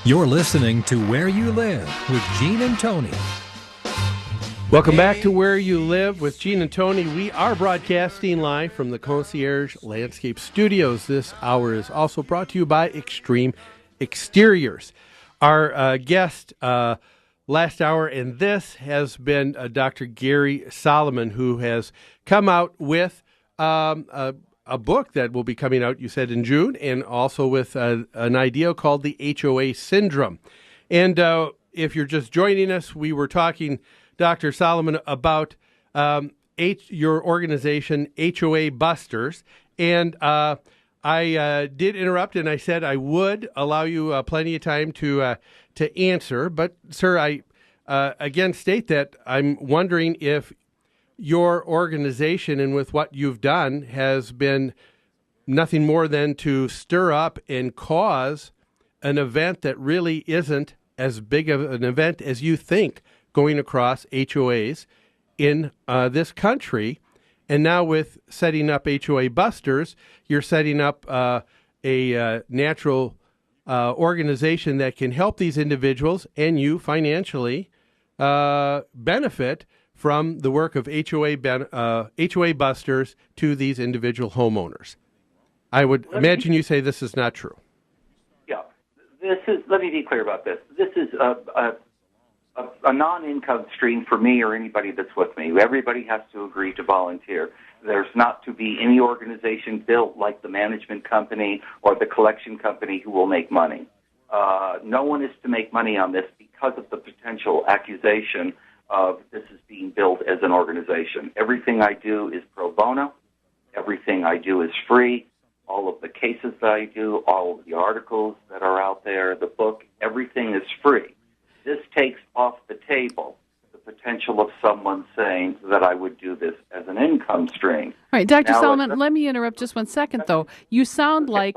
You're listening to Where You Live with Gene and Tony. Welcome back to Where You Live with Gene and Tony. We are broadcasting live from the Concierge Landscape Studios. This hour is also brought to you by Extreme Exteriors. Our guest last hour and this has been Dr. Gary Solomon, who has come out with a book that will be coming out, you said, in June, and also with an idea called the HOA syndrome. And if you're just joining us, we were talking, Dr. Solomon, about your organization, HOA Busters. And I did interrupt, and I said I would allow you plenty of time to answer. But, sir, I again state that I'm wondering if your organization and with what you've done has been nothing more than to stir up and cause an event that really isn't as big of an event as you think going across HOAs in this country. And now with setting up HOA Busters, you're setting up a natural organization that can help these individuals and you financially benefit from the work of HOA Busters to these individual homeowners. I would imagine you say this is not true. Yeah. Let me be clear about this. This is a non-income stream for me or anybody that's with me. Everybody has to agree to volunteer. There's not to be any organization built like the management company or the collection company who will make money. No one is to make money on this because of the potential accusation of this is being built as an organization. Everything I do is pro bono. Everything I do is free. All of the cases that I do, all of the articles that are out there, the book, everything is free. This takes off the table the potential of someone saying that I would do this as an income stream. All right, Dr. Solomon, let me interrupt just 1 second, though. You sound like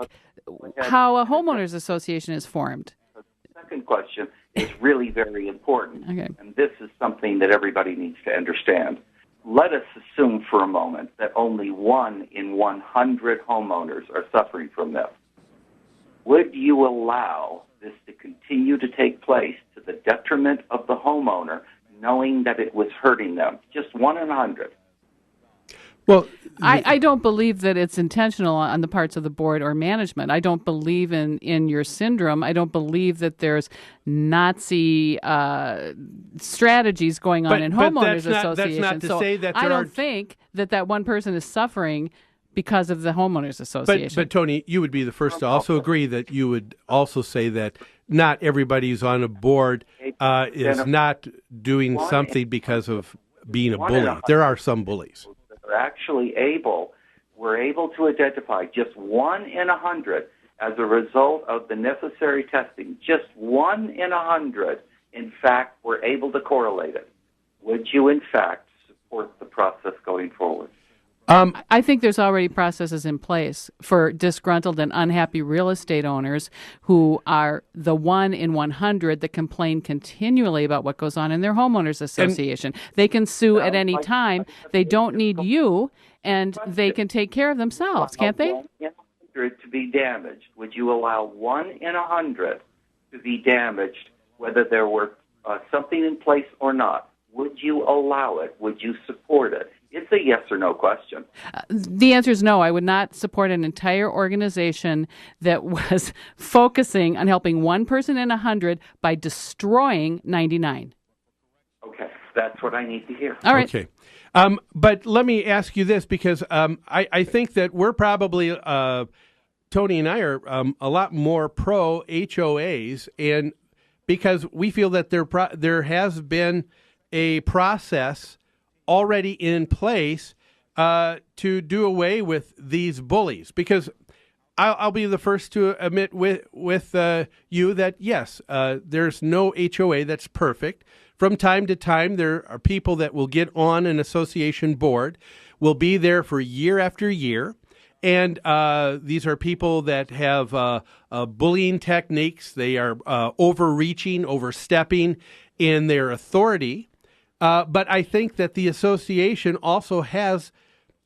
how a homeowners association is formed. The second question is really very important, okay. And this is something that everybody needs to understand. Let us assume for a moment that only 1 in 100 homeowners are suffering from this. Would you allow this to continue to take place to the detriment of the homeowner, knowing that it was hurting them? Just 1 in 100. Well, I don't believe that it's intentional on the parts of the board or management. I don't believe in your syndrome. I don't believe that there's Nazi strategies going on in homeowners associations. That's not to say that I don't think that one person is suffering because of the homeowners association. But Tony, you would be the first to also agree that you would also say that not everybody who's on a board is not doing something because of being a bully. There are some bullies. We're able to identify just 1 in 100 as a result of the necessary testing. Just 1 in 100, in fact, we're able to correlate it. Would you, in fact, support the process going forward? I think there's already processes in place for disgruntled and unhappy real estate owners who are the 1 in 100 that complain continually about what goes on in their homeowners association. They can sue at any time. They don't need you, and they can take care of themselves, can't they? 1 in 100 to be damaged. Would you allow 1 in 100 to be damaged, whether there were something in place or not? Would you allow it? Would you support it? It's a yes or no question. The answer is no. I would not support an entire organization that was focusing on helping 1 person in 100 by destroying 99. Okay, that's what I need to hear. All right. Okay. But let me ask you this, because I think that we're probably, Tony and I are a lot more pro HOAs, and because we feel that there has been a process already in place to do away with these bullies. Because I'll be the first to admit with you that, yes, there's no HOA that's perfect. From time to time, there are people that will get on an association board, will be there for year after year, and these are people that have bullying techniques. They are overreaching, overstepping in their authority. But I think that the association also has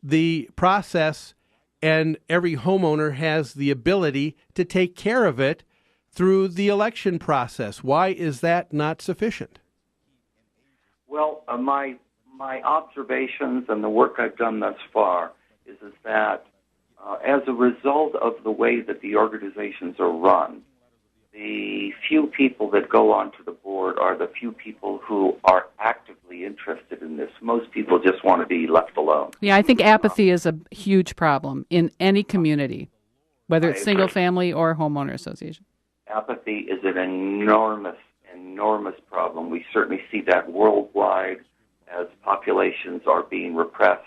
the process, and every homeowner has the ability to take care of it through the election process. Why is that not sufficient? Well, my observations and the work I've done thus far is that as a result of the way that the organizations are run, the few people that go onto the board are the few people who are actively interested in this. Most people just want to be left alone. Yeah, I think apathy is a huge problem in any community, whether it's single family or homeowner association. Apathy is an enormous problem. We certainly see that worldwide as populations are being repressed,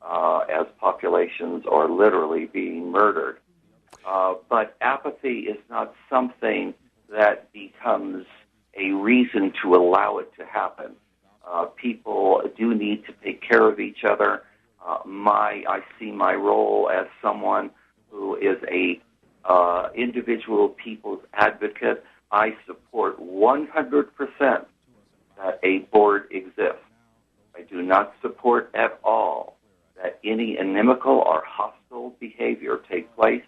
as populations are literally being murdered. But apathy is not something that becomes a reason to allow it to happen. People do need to take care of each other. I see my role as someone who is a individual people's advocate. I support 100% that a board exists. I do not support at all that any inimical or hostile behavior take place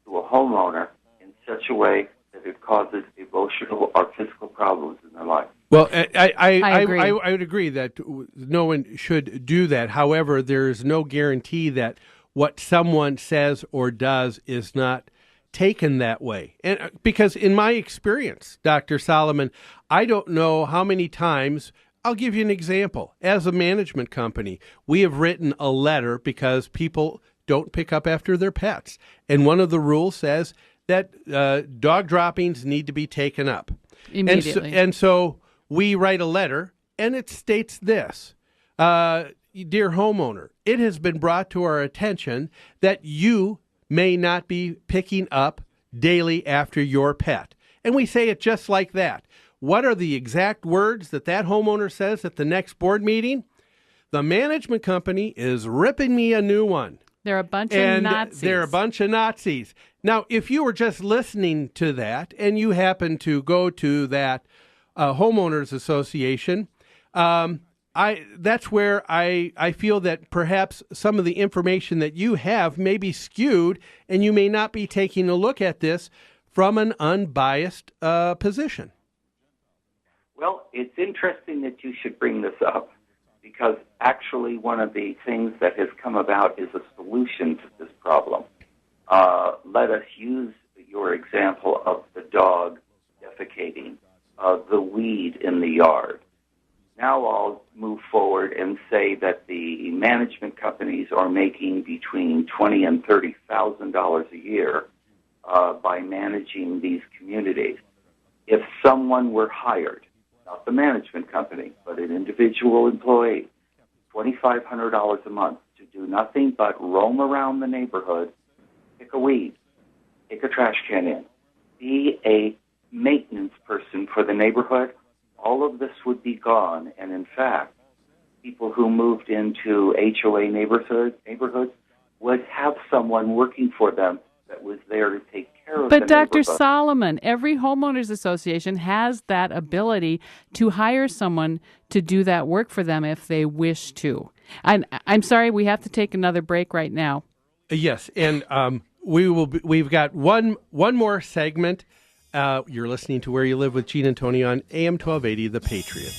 to a homeowner in such a way that it causes emotional or physical problems in their life. Well, I agree. I would agree that no one should do that. However, there is no guarantee that what someone says or does is not taken that way. And because in my experience, Dr. Solomon, I don't know how many times. I'll give you an example. As a management company, we have written a letter because people don't pick up after their pets. And one of the rules says that dog droppings need to be taken up. Immediately. And so we write a letter, and it states this. Dear homeowner, it has been brought to our attention that you may not be picking up daily after your pet. And we say it just like that. What are the exact words that homeowner says at the next board meeting? The management company is ripping me a new one. They're a bunch of Nazis. They're a bunch of Nazis. Now, if you were just listening to that and you happen to go to that homeowners association, that's where I feel that perhaps some of the information that you have may be skewed, and you may not be taking a look at this from an unbiased position. Well, it's interesting that you should bring this up, because actually one of the things that has come about is a solution to this problem. Let us use your example of the dog defecating, the weed in the yard. Now I'll move forward and say that the management companies are making between $20,000 and $30,000 a year by managing these communities. If someone were hired, not the management company, but an individual employee, $2,500 a month to do nothing but roam around the neighborhood, pick a weed, take a trash can in, be a maintenance person for the neighborhood, all of this would be gone. And in fact, people who moved into HOA neighborhoods would have someone working for them that was there to take care of the But Dr. neighborhood. Solomon, every homeowners association has that ability to hire someone to do that work for them if they wish to. I'm sorry, we have to take another break right now. Yes, and we've got one more segment. You're listening to Where You Live with Gene and Tony on AM 1280, The Patriot.